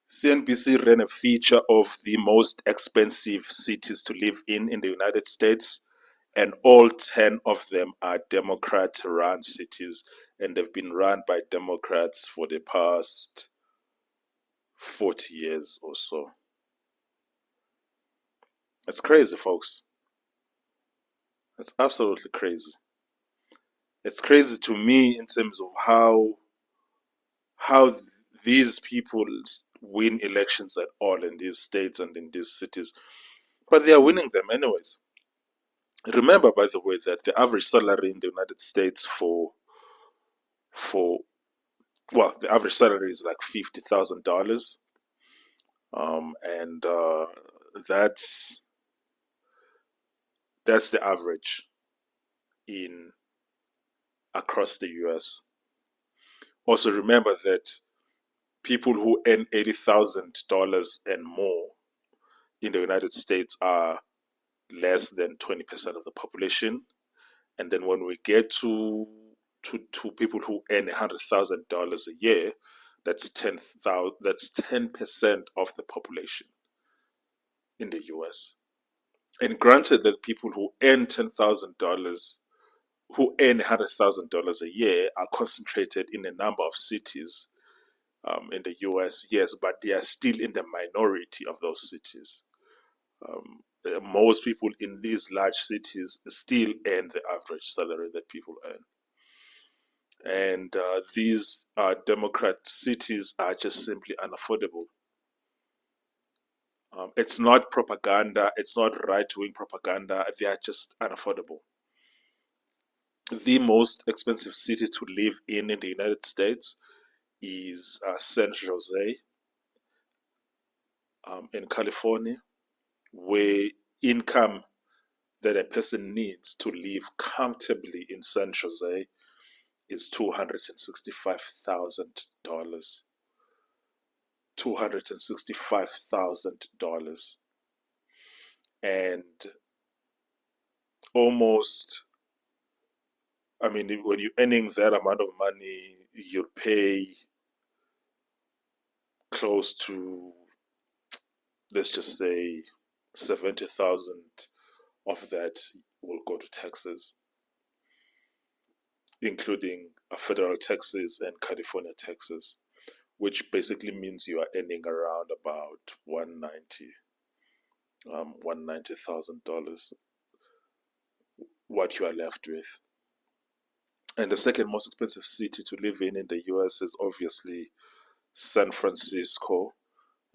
CNBC ran a feature of the most expensive cities to live in the United States, and all 10 of them are Democrat-run cities, and they've been run by Democrats for the past 40 years or so. It's crazy, folks. It's absolutely crazy. It's crazy to me in terms of how these people win elections at all in these states and in these cities, but they are winning them anyways. Remember, by the way, that the average salary in the United States for the average salary is like $50,000, and that's the average in across the U.S. Also, remember that people who earn $80,000 and more in the United States are less than 20% of the population. And then when we get to people who earn $100,000 a year, that's 10% of the population in the US. And granted that people who earn $10,000, who earn $100,000 a year, are concentrated in a number of cities in the US, yes, but they are still in the minority of those cities. Most people in these large cities still earn the average salary that people earn. And these Democrat cities are just simply unaffordable. It's not propaganda, it's not right-wing propaganda, they are just unaffordable. The most expensive city to live in the United States is San Jose in California, where income that a person needs to live comfortably in San Jose is $265,000. $265,000. And almost, I mean, when you're earning that amount of money, you'll pay close to, let's just say, 70,000 of that will go to taxes, including federal taxes and California taxes, which basically means you are earning around about $190,000, what you are left with. And the second most expensive city to live in the US is obviously San Francisco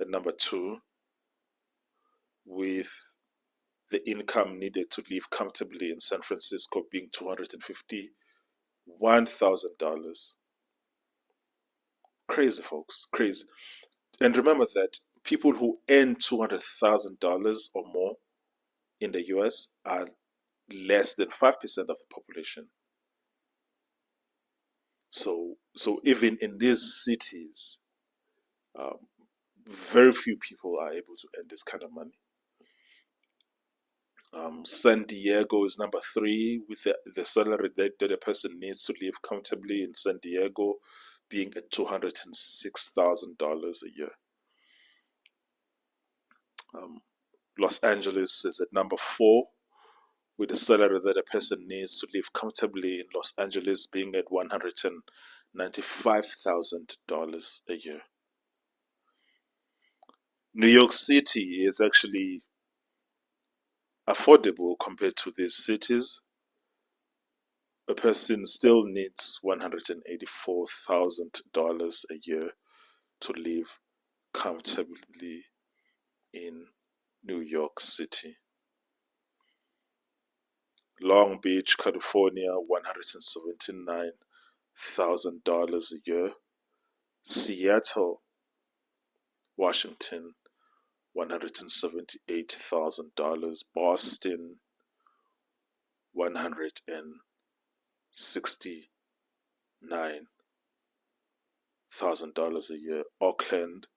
at number 2, with the income needed to live comfortably in San Francisco being $251,000. Crazy, folks, crazy. And remember that people who earn $200,000 or more in the US are less than 5% of the population. So even in these cities, very few people are able to earn this kind of money. San Diego is number 3, with the salary that a person needs to live comfortably in San Diego being at $206,000 a year. Los Angeles is at number 4, with the salary that a person needs to live comfortably in Los Angeles being at $195,000 a year. New York City is actually affordable compared to these cities. A person still needs $184,000 a year to live comfortably in New York City. Long Beach, California, $179,000 a year. Seattle, Washington, $178,000. Boston, $169,000 a year. Auckland,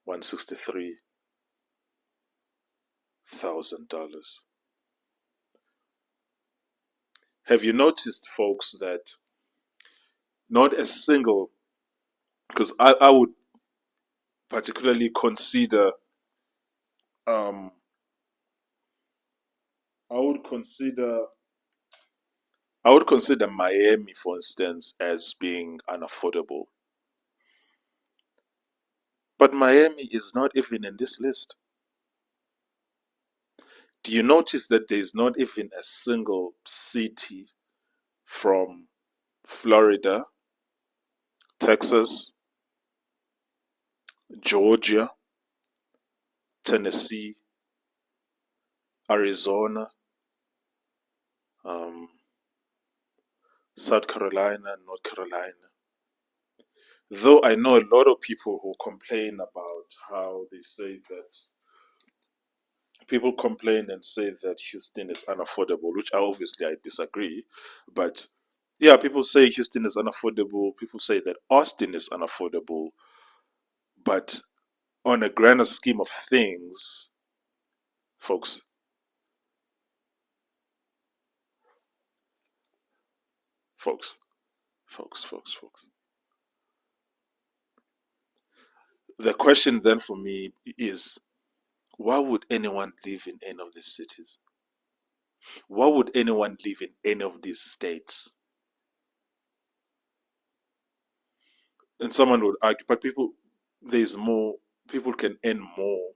$163,000. Have you noticed, folks, that not a single Because I would particularly consider, um, I would consider, I would consider Miami, for instance, as being unaffordable. But Miami is not even in this list. Do you notice that there is not even a single city from Florida, Texas, Georgia, Tennessee, Arizona, um, South Carolina, North Carolina? Though I know a lot of people who complain about how they say that people complain and say that Houston is unaffordable, which obviously I disagree. But yeah, people say Houston is unaffordable. People say that Austin is unaffordable. But on a grander scheme of things, folks, folks, folks. The question then for me is, why would anyone live in any of these cities? Why would anyone live in any of these states? And someone would argue, but there's more, people can earn more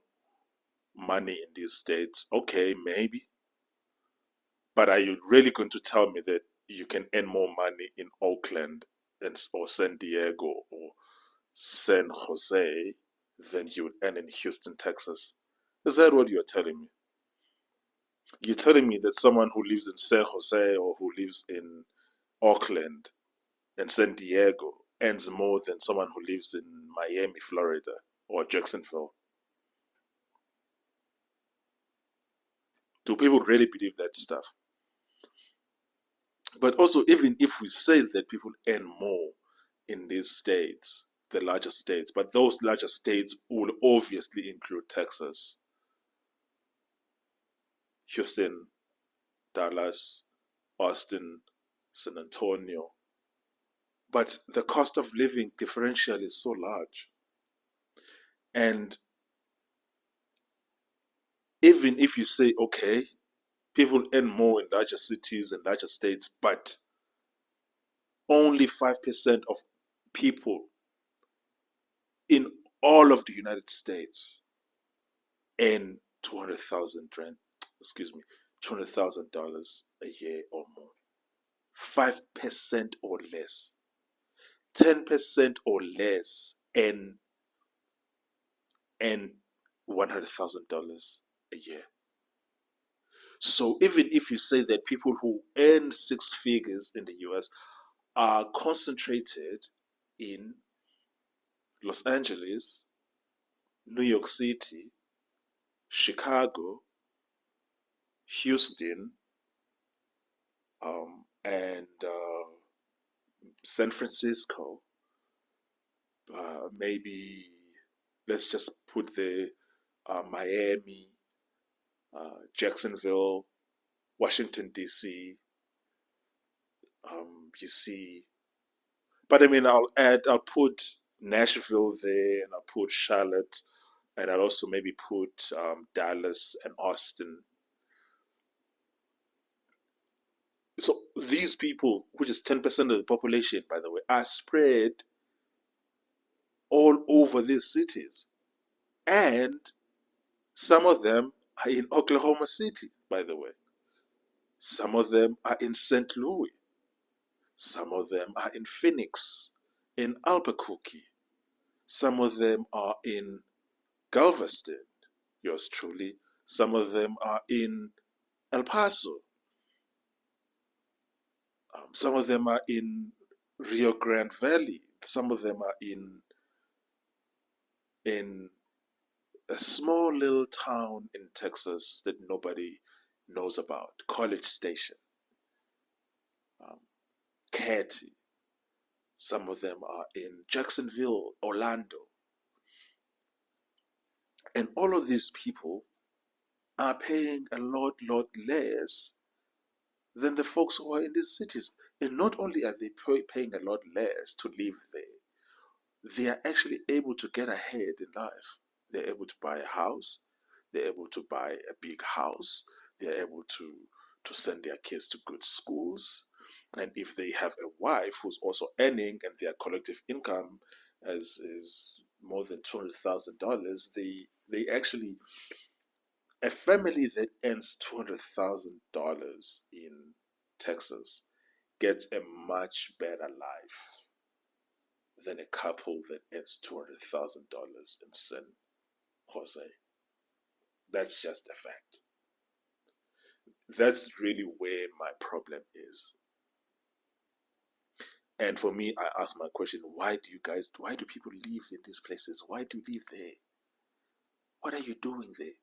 money in these states. Okay, maybe. But are you really going to tell me that you can earn more money in Oakland or San Diego or San Jose than you would earn in Houston, Texas? Is that what you're telling me? You're telling me that someone who lives in San Jose or who lives in Oakland and San Diego earns more than someone who lives in Miami, Florida or Jacksonville? Do people really believe that stuff? But also, even if we say that people earn more in these states, the larger states, but those larger states will obviously include Texas, Houston, Dallas, Austin, San Antonio. But the cost of living differential is so large. And even if you say, okay, people earn more in larger cities and larger states, but only 5% of people in all of the United States earn 200,000 rand, excuse me, $200,000 a year or more. 5% or less. 10% or less earn $100,000 a year. So even if you say that people who earn six figures in the US are concentrated in Los Angeles, New York City, Chicago, Houston, and San Francisco, maybe let's just put the Miami, Jacksonville, Washington D.C. You see, but I mean, I'll put Nashville there, and I'll put Charlotte, and I'll also maybe put Dallas and Austin. So these people, which is 10% of the population, by the way, are spread all over these cities. And some of them are in Oklahoma City, by the way. Some of them are in St. Louis. Some of them are in Phoenix, in Albuquerque. Some of them are in Galveston, yours truly. Some of them are in El Paso. Some of them are in Rio Grande Valley. Some of them are in a small little town in Texas that nobody knows about, College Station, um, Katy. Some of them are in Jacksonville, Orlando. And all of these people are paying a lot less than the folks who are in these cities. And not only are they paying a lot less to live there, they are actually able to get ahead in life. They're able to buy a house. They're able to buy a big house. They're able to send their kids to good schools. And if they have a wife who's also earning and their collective income is more than $200,000, they actually, a family that earns $200,000 in Texas gets a much better life than a couple that earns $200,000 in San Jose. That's just a fact. That's really where my problem is. And for me, I ask my question, why do people live in these places? Why do you live there? What are you doing there,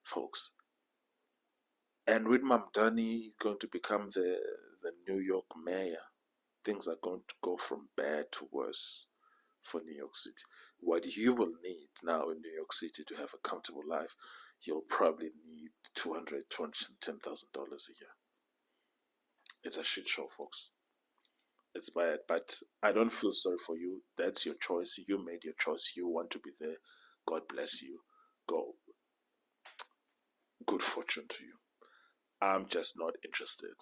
folks? And with Mamdani going to become the New York mayor, things are going to go from bad to worse for New York City. What you will need now in New York City to have a comfortable life, you'll probably need $210,000 a year. It's a shit show, folks. It's bad, but I don't feel sorry for you. That's your choice. You made your choice. You want to be there. God bless you. Go. Good fortune to you. I'm just not interested.